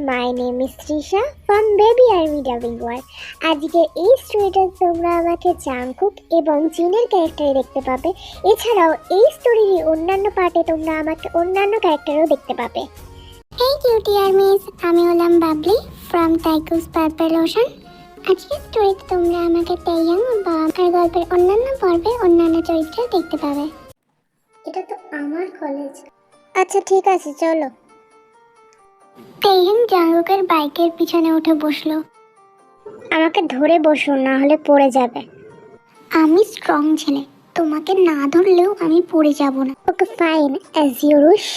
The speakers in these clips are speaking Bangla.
My name is Trisha from baby army dubbing world. আজকের এই স্টোরিটা তোমরা আমাকে জাংকুক এবং জিনের ক্যারেক্টারে দেখতে পাবে। এছাড়াও এই স্টোরির অন্যান্য পার্টে তোমরা আমাকে অন্যান্য ক্যারেক্টারও দেখতে পাবে। এই কিউটি আর্মিস, আমি হলাম বাবলি ফ্রম টাইকুস পার্পল ওশান। আজকের স্টোরিতে তোমরা আমাকে তেইয়াং বা আর গল্পের অন্যান্য পর্বে অন্যান্য চরিত্র দেখতে পাবে। এটা তো আমার কলেজ। আচ্ছা ঠিক আছে, চলো। তেইয়াং জাংকুকের বাইকের পিছনে উঠে বসলো। আমাকে ধরে বসো, না হলে পড়ে যাবে। আমি স্ট্রং ছেলে, তোমাকে না ধরলেও আমি পড়ে যাব না। Okay fine, as you wish.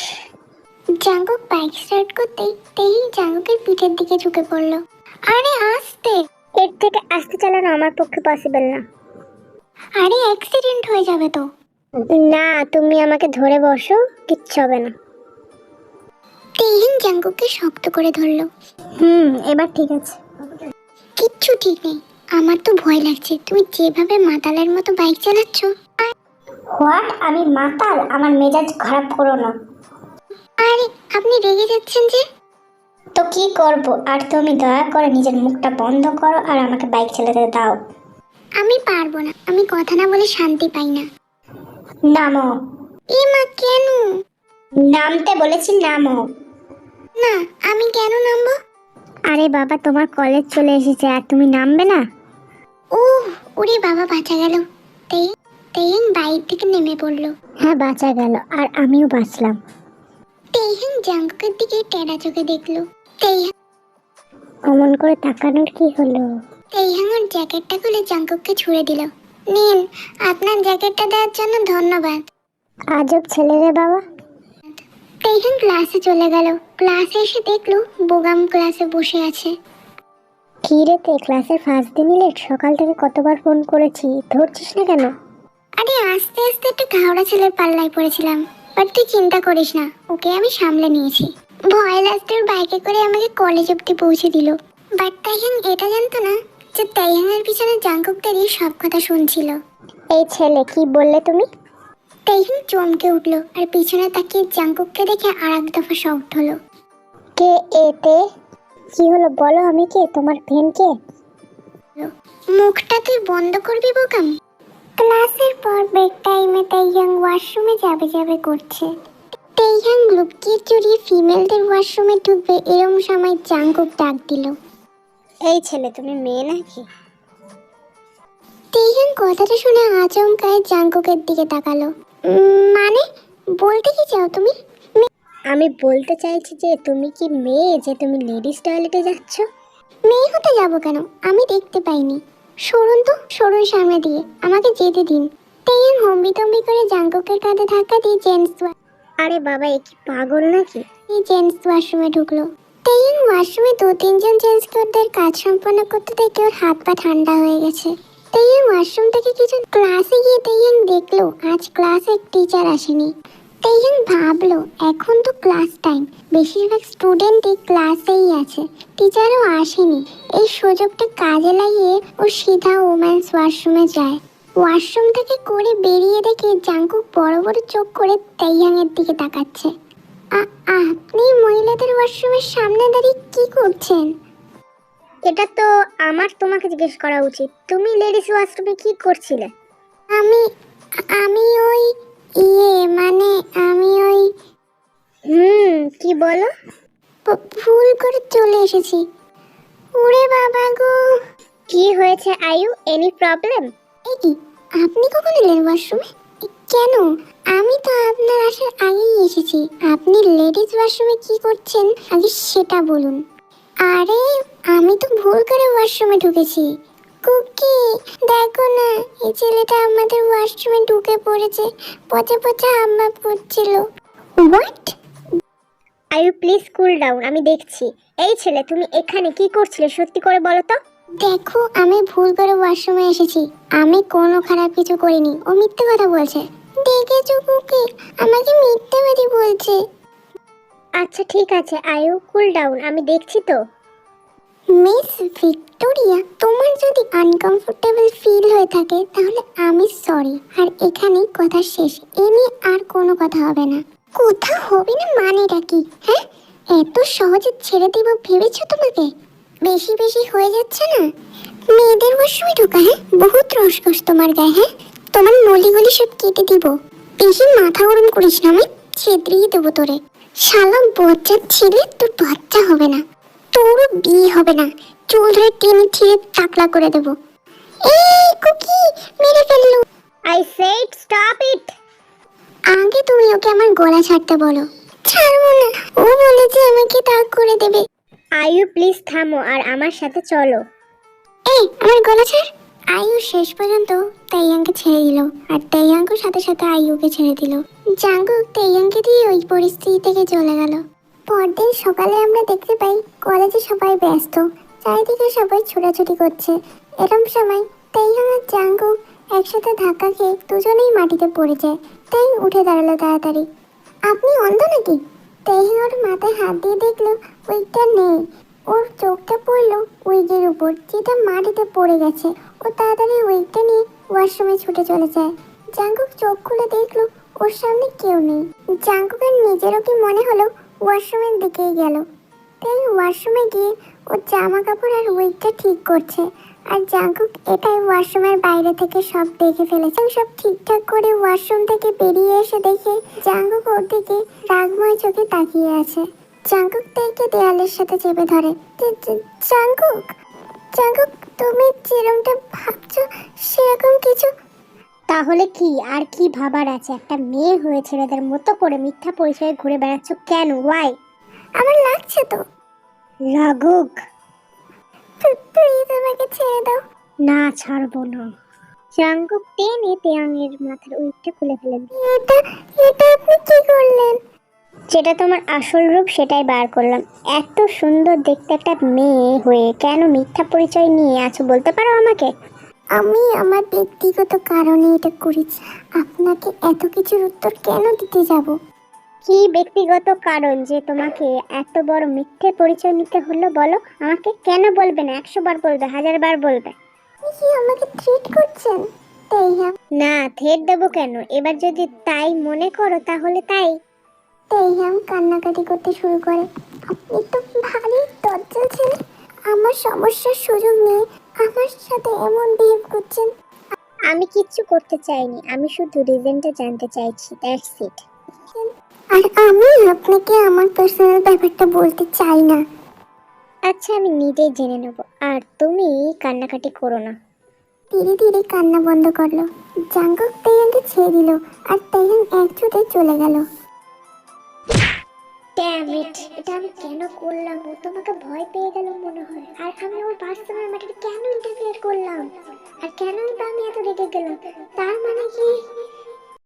Jungkook bike start করতেই তেইয়াং জাংকুকের পিঠের দিকে ঝুঁকে পড়লো। আরে আস্তে, এর থেকে আস্তে চালানো আমার পক্ষে পসিবল না। আরে অ্যাক্সিডেন্ট হয়ে যাবে তো। না, তুমি আমাকে ধরে বসো, কিচ্ছু হবে না। তেইয়াং জাংকুককে শক্ত করে ধরলো। এবার ঠিক আছে। কিচ্ছু ঠিক নেই, আমার তো ভয় লাগছে। তুমি যেভাবে মাতালের মতো বাইক চালাচ্ছ। হোয়াট? আমি মাতাল? আমার মেজাজ খারাপ করো না। আরে আপনি রেগে যাচ্ছেন যে? তো কি করব? আর তুমি দয়া করে নিজের মুখটা বন্ধ করো আর আমাকে বাইক চালাতে দাও। আমি পারবো না, আমি কথা না বলে শান্তি পাই না। নামো। এ মা, কেন? নামতে বলেছি, নামো। না, আমি কেন নামবো? আরে বাবা, তোমার কলেজ চলে এসেছে আর তুমি নামবে না? ওরে বাবা, বাঁচা গেল। তেইয়াং বাইক থেকে নেমে পড়লো। হ্যাঁ, বাঁচা গেল, আর আমিও বাঁচলাম। তেইয়াং জাংকুকের দিকে টেরা চোখে দেখলো। তেইয়াং অমন করে তাকানোর কি হলো? তেইয়াং ওর জ্যাকেটটা খুলে জাংকুককে ছুঁড়ে দিল। নিন, আপনার জ্যাকেটটা দেওয়ার জন্য ধন্যবাদ। আজব ছেলে রে বাবা। তেইয়াং ক্লাসে চলে গেল। ক্লাসে এসে দেখলো বোগাম ক্লাসে বসে আছে। কি রে, ক্লাসের ফার্স্ট দিন লেট? সকাল থেকে কতবার ফোন করেছি, ধরছিস না কেন? আরে আস্তে আস্তে একটা ঘাওড়া ছেলের পাল্লায় পড়েছিলাম, বাট তুই চিন্তা করিস না, ওকে আমি সামলে নিয়েছি। ভয় লাগতে ওর বাইকে করে আমাকে কলেজ অব্দি পৌঁছে দিল। বাট তাইয়াং এটা জানতো না যে তাইয়াংয়ের পিছনে জাংকুকদেরই সব কথা শুনছিল। এই ছেলে, কি বললে তুমি? তাইয়াং চমকে উঠলো আর পিছনে তাকিয়ে জাংকুককে দেখে আর এক দফা শকড হলো। কে এতে? কি হলো বলো, আমি কে? তোমার ফ্রেন্ড কে? মুখটা তুই বন্ধ করবি বোকাম। ক্লাসের পর ব্রেক টাইমে তাইয়াং ওয়াশরুমে যাবে করছে। তাইয়াং লুকিয়ে চুরিয়ে ফিমেলদের ওয়াশরুমে ঢুকবে এরম সময় জাংকুক ডাক দিল। এই ছেলে, তুমি মেয়ে নাকি? তাইয়াং কথাটা শুনে আচমকায় জাংকুকের দিকে তাকালো। মানে, বলতে কি চাও তুমি? আমি বলতে চাইছি যে তুমি কি মেয়ে যে তুমি লেডিস টয়লেটে যাচ্ছ? মেয়ে হতে যাব কেন? আমি দেখতে পাইনি। সরুন তো, সরুন সামনে দিয়ে, আমাকে যেতে দিন। তাইয়াং হম্বিতম্বি করে জাংকুকের কাঁধে ধাক্কা দিয়ে আরে বাবা, এ কি পাগল নাকি? এই জেন্টস ওয়াশরুমে ঢুকলো। তাইয়াং ওয়াশরুমে 2-3 জন জেন্টসদের কাজ সম্পন্ন করতে দেখে ওর হাত পা ঠান্ডা হয়ে গেছে। তাইয়াং ওয়াশরুম থেকে কিছু ক্লাসে গিয়ে তাইয়াং দেখলো আজ ক্লাসে টিচার আসেনি। তাইয়াং ভাবলো এখন তো ক্লাস টাইম, বেশিরভাগ স্টুডেন্টই ক্লাসেই আছে, টিচারও আসেনি। এই সুযোগটা কাজে লাগিয়ে ও সিধা ওমেন্স ওয়াশরুমে যায়। ওয়াশরুম থেকে করে বেরিয়ে দেখে জাংকুক বড় বড় চোখ করে তাইয়াংয়ের দিকে তাকাচ্ছে। আপনি মহিলাদের ওয়াশরুমের সামনে দাঁড়িয়ে কি করছেন? এটা তো আমার তোমাকে জিজ্ঞেস করা উচিত। তুমি লেডিস ওয়াশরুমে কি করছিলে? আমি আমি ওই মানে আমি ওই কি বলো? ভুল করে চলে এসেছি। ওরে বাবা গো! কি হয়েছে আয়ু? Any problem? এই কি, আপনি কখন এলেন ওয়াশরুমে? কেন? আমি তো আপনার আসার আগেই এসেছি। আপনি লেডিস ওয়াশরুমে কি করছেন আগে সেটা বলুন। আরে আমি তো ভুল করে ওয়াশরুমে ঢুকেছি। কুকি, দেখো না, এই ছেলেটা আমাদের ওয়াশরুমে ঢুকে পড়েছে। পচে পচে হাম্বা করছিল। হোয়াট? আয়ু প্লিজ কুল ডাউন, আমি দেখছি। এই ছেলে, তুমি এখানে কি করছিলে সত্যি করে বলো তো? দেখো, আমি ভুল করে ওয়াশরুমে এসেছি। আমি কোনো খারাপ কিছু করিনি। ও মিথ্যে কথা বলছে। দেখেছো কুকি, আমাকে মিথ্যাবাদী বলছে। আচ্ছা ঠিক আছে আয়ু, কুল ডাউন, আমি দেখছি তো। মিস ভিক্টোরিয়া, তোমার যদি আনকমফোর্টেবল ফিল হয়ে থাকে তাহলে আমি সরি, আর এখানেই কথা শেষ। এ নিয়ে আর কোনো কথা হবে না। কথা হবে না মানেটা কি? হ্যাঁ, এত সহজে ছেড়ে দিব ভেবেছো তোমাকে? বেশি বেশি হয়ে যাচ্ছে না? মেয়েদের ওয়াশরুমে ঢোকা, হ্যাঁ? বহুত রসকস তোমার গায়ে, হ্যাঁ? তোমার নলিগুলি সব কেটে দিব। বেশি মাথা গরম করিস না, আমি ছেত্রিয়ে দেবো তোরে। শালা বজ্জাত ছেলে, তোর বাচ্চা হবে না, তোরও বিয়ে হবে না। চুল ধরে টেনে ছিঁড়ে টাকলা করে দেবো। এই কুকি, মেরে ফেললো। I said stop it. আগে তুমি ওকে আমার গলা ছাড়তে বলো। ছাড়বো না, ও বলেছে আমাকে তাক করে দেবে। আয়ু প্লিজ থামো আর আমার সাথে চলো। এই আমার গলা ছাড়। আয়ু শেষ পর্যন্ত তাইয়াংকে ছেড়ে দিল, আর তাইয়াংকের সাথে সাথে আয়ুকে ছেড়ে দিল। জাঙ্কুক তাইয়াংকে দিয়ে ওই পরিস্থিতি থেকে চলে গেল। পরদিন সকালে আমরা দেখতে পাই কলেজে সবাই ব্যস্ত, চারিদিকে সবাই ছোটাছুটি করছে। এরম সময় তাইয়াং আর জাঙ্কুক একসাথে ধাক্কা খেয়ে দুজনেই মাটিতে পড়ে যায়। তাই উঠে দাঁড়ালো তাড়াতাড়ি। আপনি অন্ধ নাকি? তাইয়াং ওর মাথায় হাত দিয়ে দেখলো উইকটা নেই। ওর চোখটা পড়লো উইগের উপর, যেটা মাটিতে পড়ে গেছে। ও তাড়াতাড়ি উইগটা নিয়ে ওয়াশরুমে ছুটে চলে যায়। জাঙ্কুক চোখ খুলে দেখলো ওর সামনে কেউ নেই। জাঙ্কুকের নিজেরও কি মনে হলো ওয়াশরুমের দিকেই গেল। তাই ওয়াশরুমে গিয়ে ওর জামা কাপড় আর উইগটা ঠিক করছে। আর জাঙ্কুক এটাই ওয়াশরুমের বাইরে থেকে সব দেখে ফেলেছে। সব ঠিকঠাক করে ওয়াশরুম থেকে বেরিয়ে এসে দেখে জাঙ্কুক ওর দিকে রাগময় চোখে তাকিয়ে আছে। জাঙ্কুক তাকে দেয়ালের সাথে চেপে ধরে। জাঙ্কুক, জাঙ্কুক, তুমি যেরকমটা ভাবছো সেরকম কিছু। তাহলে কি আর কি ভাবার আছে? একটা মেয়ে হয়ে ছেলেদের মতো করে মিথ্যা পরিচয়ে ঘুরে বেড়াচ্ছ কেন? ওয়াই? আমার লাগছে তো। লাগুক, প্লিজ আমাকে ছেড়ে দাও। না, ছাড়বো না। জাঙ্কুক টেনে তেয়াংয়ের মাথার উইগটা খুলে ফেলেন। এটা এটা আপনি কি করলেন? যেটা তোমার আসল রূপ সেটাই বার করলাম। এত সুন্দর দেখতে একটা মেয়ে হয়ে কেন মিথ্যা পরিচয় নিয়ে আছো বলতে পারো আমাকে? আমি আমার ব্যক্তিগত কারণে এটা করেছি। আপনাকে এত কিছুর উত্তর কেন দিতে যাব? কি ব্যক্তিগত কারণ যে তোমাকে এত বড় মিথ্যে পরিচয় নিতে হলো বলো আমাকে? কেন বলবে না? 100 বার বলবে, 1000 বার বলবে। আপনি কি আমাকে থ্রেট করছেন? না, থ্রেট দেবো কেন? এবার যদি তাই মনে করো তাহলে তাই। তেইহাম কান্নাকাটি করতে শুরু করে। আপনি তো ভারী দজ্জাল ছেলে। আমার সমস্যার সুযোগ নিয়ে আমার সাথে এমন বিহেভ করছেন। আমি কিচ্ছু করতে চাইনি, আমি শুধু রিজনটা জানতে চাইছি, দ্যাটস ইট। আর আমি আপনাকে আমার পার্সোনাল ব্যাপারটা বলতে চাই না। আচ্ছা, আমি নিজেই জেনে নেব। আর তুমি কান্নাকাটি করো না। ধীরে ধীরে কান্না বন্ধ করলো। জাঙ্কুক তেইহাংকে ছেড়ে দিল আর তেইহাং এক ছুটে চলে গেল। ড্যাম ইট, এটা আমি কেন করলাম? ও তোমাকে ভয় পেয়ে গেল মনে হয়। আর আমি ওর পার্সোনাল ম্যাটারে কেন ইন্টারফেয়ার করলাম? আর কেনই বা আমি এত রেগে গেলাম? তার মানে কি